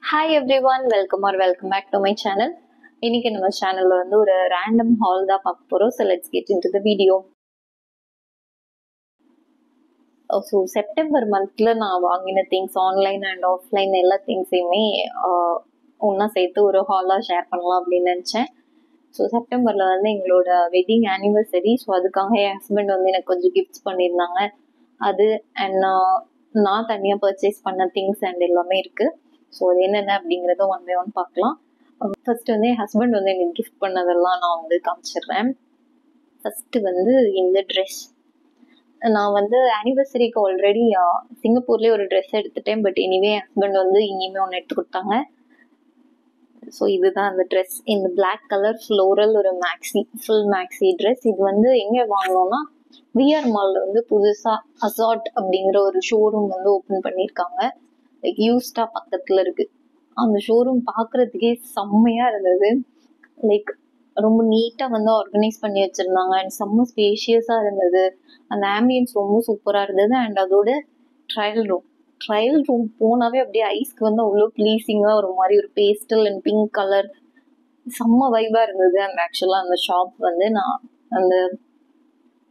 Hi everyone, welcome back to my channel. இன்னைக்கு நம்ம சேனல்ல வந்து ஒரு random haul தான் பார்க்க போறோம். So let's get into the video. So September மந்த்ல நான் வாங்கின திங்ஸ் ஆன்லைன் அண்ட் ஆஃப்லைன் எல்லா திங்ஸையுமே ஒன்னா சேர்த்து ஒரு ஹாலா ஷேர் பண்ணலாம் அப்படின்னு நினைச்சேன். ஸோ செப்டம்பர்ல வந்து எங்களோட வெட்டிங் ஆனிவர்சரி. ஸோ அதுக்காக என் ஹஸ்பண்ட் வந்து எனக்கு கொஞ்சம் கிஃப்ட்ஸ் பண்ணியிருந்தாங்க. அது அண்ட் நான் தனியாக பர்ச்சேஸ் பண்ண திங்ஸ் அண்ட் எல்லாமே இருக்கு. ஸோ அது என்னென்ன அப்படிங்கிறத ஒன் பை ஒன் பார்க்கலாம். ஃபர்ஸ்ட் வந்து என் ஹஸ்பண்ட் வந்து எனக்கு கிஃப்ட் பண்ணதெல்லாம் நான் வந்து காமிச்சிடுறேன். ஃபர்ஸ்ட் வந்து இந்த ட்ரெஸ். நான் வந்து ஆனிவர்சரிக்கு ஆல்ரெடி சிங்கப்பூர்லேயே ஒரு ட்ரெஸ் எடுத்துட்டேன். பட் எனிவே என் ஹஸ்பண்ட் வந்து இங்கேயுமே ஒன்று எடுத்து கொடுத்தாங்க. ஸோ இதுதான் அந்த ட்ரெஸ். இந்த பிளாக் கலர் ஃப்ளோரல் ஒரு மேக்ஸி, ஃபுல் மேக்ஸி ட்ரெஸ். இது வந்து எங்கே வாங்கினோம்னா விஆர் மால்ல வந்து புதுசாக அசாட் அப்படிங்கிற ஒரு ஷோரூம் வந்து ஓப்பன் பண்ணியிருக்காங்க. லைக் யூஸ்டா பக்கத்துல இருக்கு. அந்த ஷோரூம் பார்க்கறதுக்கே செம்மையா இருந்தது. லைக் ரொம்ப நீட்டா வந்து ஆர்கனைஸ் பண்ணி வச்சிருந்தாங்க அண்ட் செம்ம ஸ்பேஷியஸா இருந்தது. அந்த ஆம்பியன்ஸ் ரொம்ப சூப்பரா இருந்தது. அண்ட் அதோட ட்ரையல் ரூம் போனாவே அப்படியே ஐஸ்க்கு வந்து அவ்வளோ ப்ளீஸிங்கா ஒரு மாதிரி ஒரு பேஸ்டல் அண்ட் பிங்க் கலர் செம்ம வைபா இருந்தது. அண்ட் ஆக்சுவலா அந்த ஷாப் வந்து நான் அந்த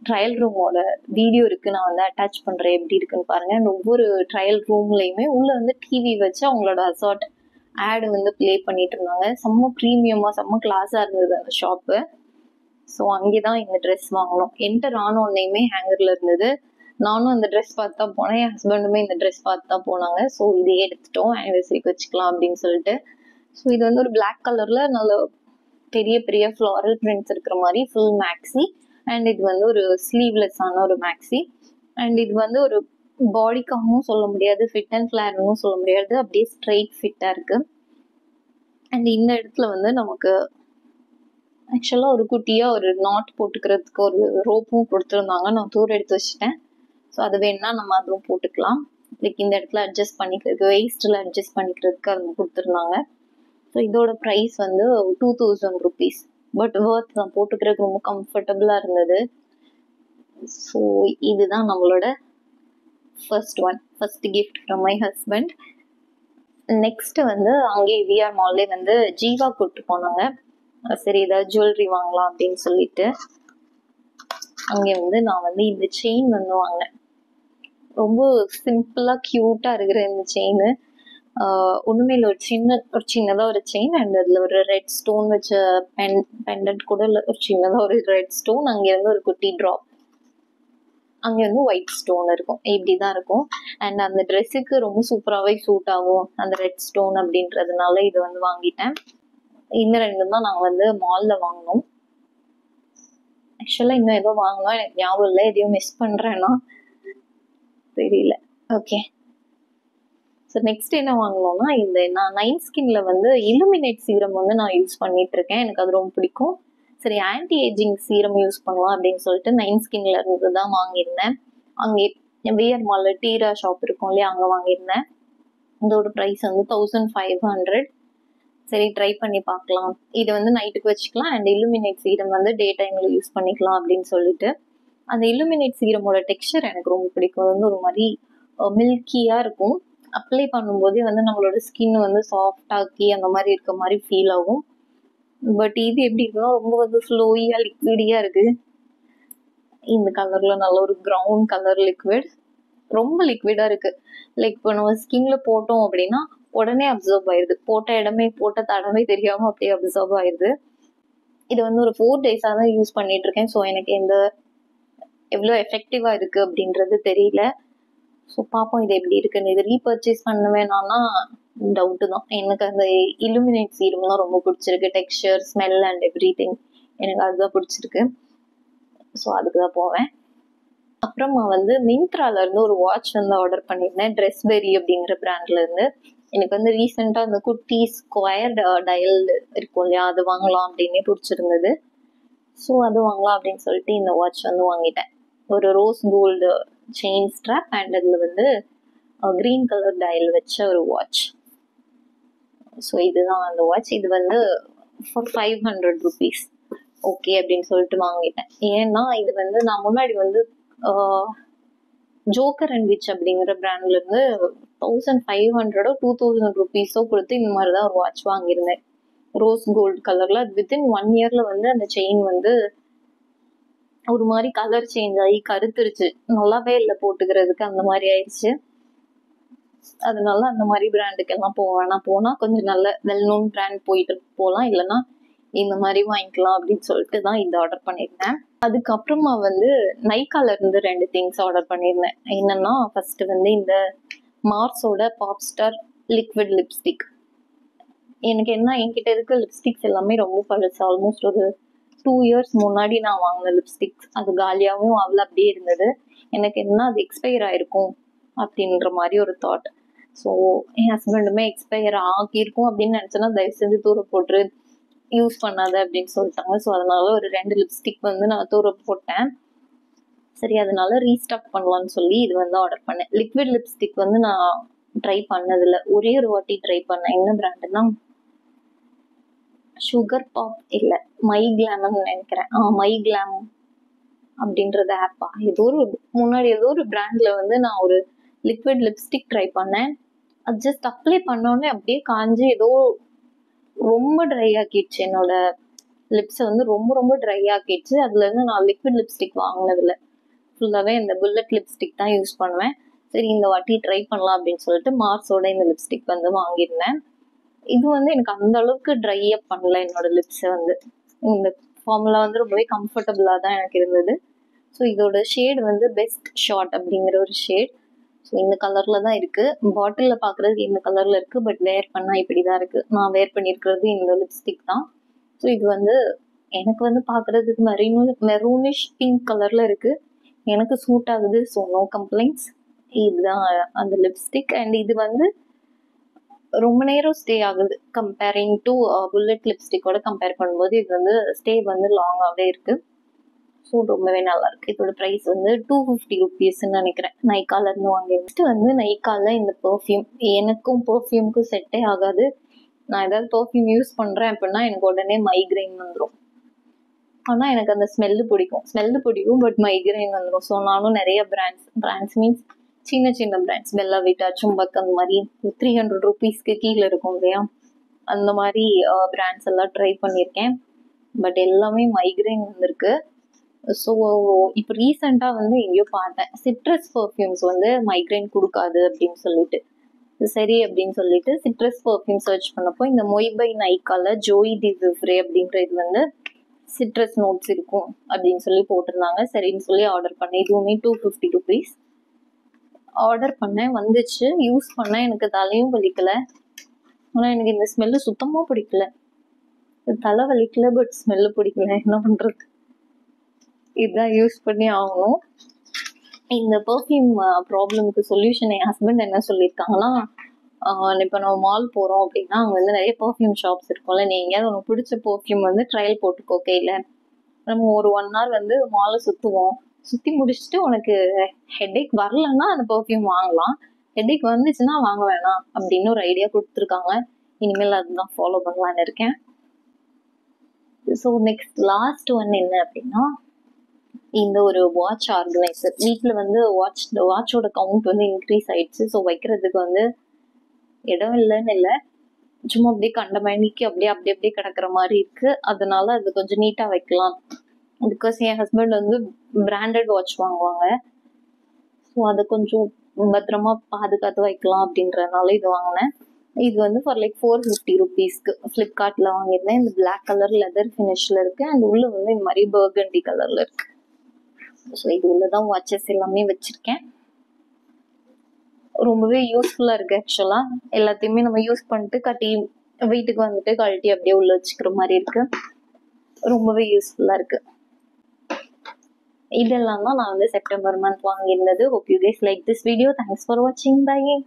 ட்ரையல் ரூமோட வீடியோ இருக்கு, நான் வந்து அட்டாச் பண்றேன், எப்படி இருக்குன்னு பாருங்க. அண்ட் ஒவ்வொரு ட்ரையல் ரூம்லயுமே உள்ள வந்து டிவி வச்சு அவங்களோட அசார்ட் ஆடு வந்து பிளே பண்ணிட்டு இருந்தாங்க. செம்ம ப்ரீமியமா செம்ம கிளாஸா இருந்தது அந்த ஷாப்பு. ஸோ அங்கேதான் இந்த ட்ரெஸ் வாங்கினோம். என்டர் ஆனோடனேயுமே ஹேங்கர்ல இருந்தது. நானும் அந்த ட்ரெஸ் பார்த்து தான் போனேன், என் ஹஸ்பண்டுமே இந்த ட்ரெஸ் பார்த்து தான் போனாங்க. ஸோ இதே எடுத்துட்டோம், ஆனிவர்சரிக்கு வச்சுக்கலாம் அப்படின்னு சொல்லிட்டு. ஸோ இது வந்து ஒரு பிளாக் கலர்ல நல்ல பெரிய பெரிய ஃப்ளாரல் பிரிண்ட்ஸ் இருக்கிற மாதிரி ஃபுல் மேக்ஸி. அண்ட் இது வந்து ஒரு ஸ்லீவ்லெஸ் ஆன ஒரு மேக்ஸி. அண்ட் இது வந்து ஒரு பாடிக்காகவும் சொல்ல முடியாது, ஃபிட் அண்ட் ஃபிளேர்னும் சொல்ல முடியாது, அப்படியே ஸ்ட்ரெயிட் ஃபிட்டா இருக்கு. அண்ட் இந்த இடத்துல வந்து நமக்கு ஆக்சுவலா ஒரு குட்டியா ஒரு நாட் போட்டுக்கிறதுக்கு ஒரு ரோப்பும் கொடுத்துருந்தாங்க. நான் தூர எடுத்து வச்சுட்டேன். ஸோ அது வேணும்னா நம்ம அதுவும் போட்டுக்கலாம். லைக் இந்த இடத்துல அட்ஜஸ்ட் பண்ணிக்கிறதுக்கு, வெயிஸ்ட்ல அட்ஜஸ்ட் பண்ணிக்கிறதுக்கு அது கொடுத்துருந்தாங்க. ஸோ இதோட ப்ரைஸ் வந்து 2000 rupees. பட் ஒர்த் தான், போட்டுக்கிறதுக்கு ரொம்ப கம்ஃபர்டபுளா இருந்தது. ஸோ இதுதான் நம்மளோட first gift from my husband. Next வந்து அங்கே விஆர் மால்லே வந்து ஜீவா கூட்டு போனாங்க. சரி ஏதாவது ஜுவல்லரி வாங்கலாம் அப்படின்னு சொல்லிட்டு அங்கே வந்து நான் வந்து இந்த செயின் வந்து வாங்கினேன். ரொம்ப சிம்பிளா கியூட்டா இருக்கிற இந்த செயின். ஒண்ணுமே இல்லை, ஒரு சின்னதா ஒரு செயின். அண்ட் அதுல ஒரு ரெட் ஸ்டோன் வச்ச பெண்டன்ட் கூட இல்லை, ஒரு சின்னதா ஒரு ரெட் ஸ்டோன். அங்க இருந்து ஒரு குட்டி ட்ராப், அங்க வந்து ஒயிட் ஸ்டோன் இருக்கும். இப்படிதான் இருக்கும். அண்ட் அந்த ட்ரெஸ்ஸுக்கு ரொம்ப சூப்பராகவே சூட் ஆகும் அந்த ரெட் ஸ்டோன் அப்படின்றதுனால இது வந்து வாங்கிட்டேன். இந்த ரெண்டு தான் நாங்கள் வந்து மால்ல வாங்கினோம். ஆக்சுவலா இன்னும் ஏதோ வாங்கினோம், எனக்கு ஞாபகம் இல்லை. எதையும் மிஸ் பண்றேன்னா தெரியல. ஓகே, ஸோ நெக்ஸ்ட் என்ன வாங்கினோம்னா இந்த நான் நைன் ஸ்கின்ல வந்து இல்லுமினேட் சீரம் வந்து நான் யூஸ் பண்ணிட்டு இருக்கேன். எனக்கு அது ரொம்ப பிடிக்கும். சரி ஆன்டி ஏஜிங் சீரம் யூஸ் பண்ணலாம் அப்படின்னு சொல்லிட்டு நைன் ஸ்கின்ல இருந்து தான் வாங்கியிருந்தேன். அங்கே விஆர் மால்ல டீரா ஷாப் இருக்கும் இல்லையா, அங்கே வாங்கியிருந்தேன். இதோட ப்ரைஸ் வந்து 1500. சரி ட்ரை பண்ணி பார்க்கலாம், இது வந்து நைட்டுக்கு வச்சுக்கலாம். அண்ட் இல்லுமினேட் சீரம் வந்து டே டைம்ல யூஸ் பண்ணிக்கலாம் அப்படின்னு சொல்லிட்டு. அந்த இல்லுமினேட் சீரமோட டெக்ஸ்சர் எனக்கு ரொம்ப பிடிக்கும். அது வந்து ஒரு மாதிரி மில்கியா இருக்கும். அப்ளை பண்ணும்போதே வந்து நம்மளோட ஸ்கின் வந்து சாஃப்ட் ஆக்கி அந்த மாதிரி இருக்க மாதிரி ஃபீல் ஆகும். பட் இது எப்படி இருக்குன்னா ரொம்ப வந்து ஸ்லோயா லிக்விடியா இருக்கு. இந்த கலர்ல நல்ல ஒரு ப்ரௌன் கலர் லிக்விட், ரொம்ப லிக்விடா இருக்கு. லைக் இப்போ நம்ம ஸ்கின்ல போட்டோம் அப்படின்னா உடனே அப்சர்வ் ஆயிருது. போட்ட தடமே தெரியாம அப்படியே அப்சர்வ் ஆயிருது. இது வந்து ஒரு 4 days தான் யூஸ் பண்ணிட்டு இருக்கேன். ஸோ எனக்கு எவ்வளோ எஃபெக்டிவா இருக்கு அப்படின்றது தெரியல. ஸோ பார்ப்போம் இது எப்படி இருக்குன்னு. இது ரீபர்ச்சேஸ் பண்ண வேணாம்னா டவுட்டு தான். எனக்கு அந்த இல்லுமினேட் சீரம் தான் ரொம்ப பிடிச்சிருக்கு. Texture, smell and every thing எனக்கு அதுதான் பிடிச்சிருக்கு. ஸோ அதுக்கு தான் போவேன். அப்புறமா வந்து மிந்த்ரால இருந்து ஒரு வாட்ச் வந்து ஆர்டர் பண்ணியிருந்தேன், ட்ரெஸ்பெரி அப்படிங்கிற பிராண்ட்ல இருந்து. எனக்கு வந்து ரீசெண்டா அந்த குட்டி ஸ்கொயர் டயல் இருக்கும் இல்லையா, அது வாங்கலாம் அப்படின்னே பிடிச்சிருந்தது. ஸோ அது வாங்கலாம் அப்படின்னு சொல்லிட்டு இந்த வாட்ச் வந்து வாங்கிட்டேன். ஒரு rose gold chain strap and அதுல வந்து கிரீன் கலர் டயல் வச்ச ஒரு வாட்ச். ஸோ இதுதான் அந்த வாட்ச். இது வந்து ஃபார் 500 rupees. ஓகே அப்படின்னு சொல்லிட்டு வாங்கிட்டேன். ஏன்னா இது வந்து நான் முன்னாடி வந்து ஜோக்கர் அண்ட் விச் அப்படிங்கிற பிராண்ட்ல இருந்து 1500 2000 rupees கொடுத்து இந்த மாதிரி தான் ஒரு வாட்ச் வாங்கியிருந்தேன். ரோஸ் கோல்டு கலர்ல. வித்தின் 1 yearல வந்து அந்த செயின் வந்து ஒரு மாதிரி கலர் சேஞ்ச் ஆகி கருத்துருச்சு. நல்லாவே இல்லை போட்டுக்கிறதுக்கு, அந்த மாதிரி ஆயிடுச்சு. அதனால அந்த மாதிரி பிராண்டுக்கு எல்லாம் போனா கொஞ்சம் நல்ல வெல் நோன் பிராண்ட் போயிட்டு போகலாம், இல்லைன்னா இந்த மாதிரி வாங்கிக்கலாம் அப்படின்னு சொல்லிட்டு தான் இது ஆர்டர் பண்ணியிருந்தேன். அதுக்கப்புறமா வந்து நைக்கால இருந்து 2 திங்ஸ் ஆர்டர் பண்ணியிருந்தேன். என்னன்னா ஃபர்ஸ்ட் வந்து இந்த மார்ஸோட பாப் ஸ்டார் லிக்விட் லிப்ஸ்டிக். எனக்கு என்ன, என்கிட்ட இருக்க லிப்ஸ்டிக்ஸ் எல்லாமே ரொம்ப பழசு. ஆல்மோஸ்ட் ஒரு 2 years முன்னாடி நான் வாங்கின லிப்ஸ்டிக்ஸ். அது காலியாகவும் அவ்வளோ அப்படியே இருந்தது. எனக்கு என்ன அது எக்ஸ்பயர் ஆயிருக்கும் அப்படின்ற மாதிரி ஒரு தாட். ஸோ என் ஹஸ்பண்டுமே எக்ஸ்பயர் ஆகியிருக்கும் அப்படின்னு நினச்சேன்னா தயவு செஞ்சு தூர போட்டு யூஸ் பண்ணாத அப்படின்னு சொல்லிட்டாங்க. ஸோ அதனால ஒரு 2 லிப்ஸ்டிக் வந்து நான் தூர போட்டேன். சரி, அதனால ரீஸ்டாக் பண்ணலான்னு சொல்லி இது வந்து ஆர்டர் பண்ணேன். லிக்விட் லிப்ஸ்டிக் வந்து நான் ட்ரை பண்ணதில்லை, ஒரே ஒரு வாட்டி ட்ரை பண்ணேன். என்ன பிராண்டுன்னா சுகர் பாப் இல்லை மை கிளாம்னு நினைக்கிறேன். மை கிளாம் அப்படின்றது ஆப்பா, முன்னாடி ஏதோ ஒரு பிராண்ட்ல வந்து நான் ஒரு லிக்விட் லிப்ஸ்டிக் ட்ரை பண்ணேன். அது ஜஸ்ட் அப்ளை பண்ணோடனே அப்படியே காஞ்சி ஏதோ ரொம்ப ட்ரை ஆக்கிடுச்சு. என்னோட லிப்ஸை வந்து ரொம்ப ரொம்ப ட்ரை ஆக்கிடுச்சு. அதுல இருந்து நான் லிக்விட் லிப்ஸ்டிக் வாங்கினதில்லை, ஃபுல்லாகவே இந்த புல்லட் லிப்ஸ்டிக் தான் யூஸ் பண்ணுவேன். சரி, இந்த வாட்டி ட்ரை பண்ணலாம் அப்படின்னு சொல்லிட்டு மார்ஸோட இந்த லிப்ஸ்டிக் வந்து வாங்கியிருந்தேன். இது வந்து எனக்கு அந்த அளவுக்கு ட்ரை அப் பண்ணல என்னோட லிப்ஸை வந்து. இந்த ஃபார்முலா வந்து ரொம்பவே கம்ஃபர்டபுளாக தான் எனக்கு இருந்தது. ஸோ இதோட ஷேட் வந்து பெஸ்ட் ஷாட் அப்படிங்கிற ஒரு ஷேட். ஸோ இந்த கலர்ல தான் இருக்கு. பாட்டிலில் பார்க்குறதுக்கு இந்த கலர்ல இருக்கு, பட் வேர் பண்ணால் இப்படி தான் இருக்கு. நான் வேர் பண்ணியிருக்கிறது இந்த லிப்ஸ்டிக் தான். ஸோ இது வந்து எனக்கு வந்து பார்க்குறதுக்கு மெரூனிஷ் பிங்க் கலர்ல இருக்கு. எனக்கு சூட் ஆகுது. So no complaints. இதுதான் அந்த லிப்ஸ்டிக். அண்ட் இது வந்து ரொம்ப நேரம் ஸ்டே ஆகுது. கம்பேரிங் டு புல்லட் லிப்ஸ்டிக்கோட கம்பேர் பண்ணும்போது இது வந்து ஸ்டே வந்து லாங்காகவே இருக்கு. ஸோ ரொம்பவே நல்லா இருக்கு. இதோட ப்ரைஸ் வந்து 250 rupeesன்னு நினைக்கிறேன். நைக்கால இருந்து வாங்கி. நெக்ஸ்ட் வந்து நைக்கால இந்த பெர்ஃப்யூம். எனக்கும் பெர்ஃப்யூமுக்கும் செட்டே ஆகாது. நான் ஏதாவது பெர்ஃப்யூம் யூஸ் பண்றேன் அப்படின்னா எனக்கு உடனே மைக்ரைன் வந்துடும். ஆனால் எனக்கு அந்த ஸ்மெல்லு பிடிக்கும், பட் மைக்ரைன் வந்துடும். ஸோ நானும் நிறைய பிராண்ட்ஸ் மீன்ஸ் சின்ன சின்ன பிராண்ட்ஸ், பெல்லா விட்டா, சும்பக், அந்த மாதிரி 300 rupeesக்கு கீழே இருக்கும் இல்லையா, அந்த மாதிரி பிராண்ட்ஸ் எல்லாம் ட்ரை பண்ணியிருக்கேன். பட் எல்லாமே மைக்ரைன் வந்திருக்கு. ஸோ இப்போ ரீசெண்டாக வந்து எங்கேயோ பார்த்தேன், சிட்ரஸ் பர்ஃப்யூம்ஸ் வந்து மைக்ரைன் கொடுக்காது அப்படின்னு சொல்லிட்டு. சரி அப்படின்னு சொல்லிட்டு சிட்ரஸ் பர்ஃப்யூம் சர்ச் பண்ணப்போ இந்த மொய் பை நைக்கால ஜோய் தி விவ்ரே அப்படின்ற இது வந்து சிட்ரஸ் நோட்ஸ் இருக்கும் அப்படின்னு சொல்லி போட்டிருந்தாங்க. சரின்னு சொல்லி ஆர்டர் பண்ணேன். இதுவுமே 250 rupees. ஆர்டர் பண்ணேன், வந்துச்சு, யூஸ் பண்ணேன். எனக்கு தலையும் வலிக்கல, ஆனால் எனக்கு இந்த ஸ்மெல்லு சுத்தமாக பிடிக்கல. தலை வலிக்கல, பட் ஸ்மெல்லு பிடிக்கல. என்ன பண்றது, இதுதான் யூஸ் பண்ணி ஆகணும். இந்த பெர்ஃப்யூம் ப்ராப்ளமுக்கு சொல்யூஷன் என் ஹஸ்பண்ட் என்ன சொல்லியிருக்காங்கன்னா, இப்போ நம்ம மால் போகிறோம் அப்படின்னா அங்கே வந்து நிறைய பெர்ஃப்யூம் ஷாப்ஸ் இருக்கும்ல, நீ எங்கேயாவது உனக்கு பிடிச்ச பெர்ஃப்யூம் வந்து ட்ரையல் போட்டுக்கோ கையில். நம்ம ஒரு 1 hour வந்து மாலை சுற்றி முடிச்சுட்டு உனக்கு ஹெட்டேக் வரலன்னா அந்த பெர்ஃப்யூம் வாங்கலாம், ஹெட்டேக் வந்துச்சுன்னா வாங்க வேணாம் அப்படின்னு ஒரு ஐடியா கொடுத்துருக்காங்க. இனிமேல் அதுதான் ஃபாலோ பண்ணலான்னு இருக்கேன். ஸோ நெக்ஸ்ட் லாஸ்ட் ஒன் என்ன அப்படின்னா, இந்த ஒரு வாட்ச் ஆர்கனைசர். வீட்டில் வந்து வாட்சோட கவுண்ட் வந்து இன்க்ரீஸ் ஆயிடுச்சு. ஸோ வைக்கிறதுக்கு வந்து இடம் இல்லைன்னு இல்லை, சும்மா அப்படியே கண்ட மணிக்கு அப்படியே கிடக்குற மாதிரி இருக்கு. அதனால அது கொஞ்சம் நீட்டாக வைக்கலாம். பிகாஸ் என் ஹஸ்பண்ட் வந்து பிராண்டட் வாட்ச் வாங்குவாங்க. ஸோ அதை கொஞ்சம் பத்திரமா பாதுகாத்து வைக்கலாம் அப்படின்றதுனால இது வாங்கினேன். இது வந்து ஃபார் லைக் 450 rupeesக்கு ஃப்ளிப்கார்ட்டில் வாங்கியிருந்தேன். இந்த பிளாக் கலர் லெதர் ஃபினிஷில் இருக்குது. அண்ட் உள்ள வந்து இந்த மாதிரி பர்கண்டி கலரில் இருக்கு. ஸோ இது உள்ளதான் வாட்சஸ் எல்லாமே வச்சுருக்கேன். ரொம்பவே யூஸ்ஃபுல்லாக இருக்குது. ஆக்சுவலாக எல்லாத்தையுமே நம்ம யூஸ் பண்ணிட்டு வீட்டுக்கு வந்துட்டு கழட்டி அப்படியே உள்ள வச்சுக்கிற மாதிரி இருக்குது. ரொம்பவே யூஸ்ஃபுல்லாக இருக்குது. இதெல்லாம் தான் நான் வந்து செப்டம்பர் மந்த் வாங்கியிருந்தது. Hope you guys like this video. Thanks for watching. Bye.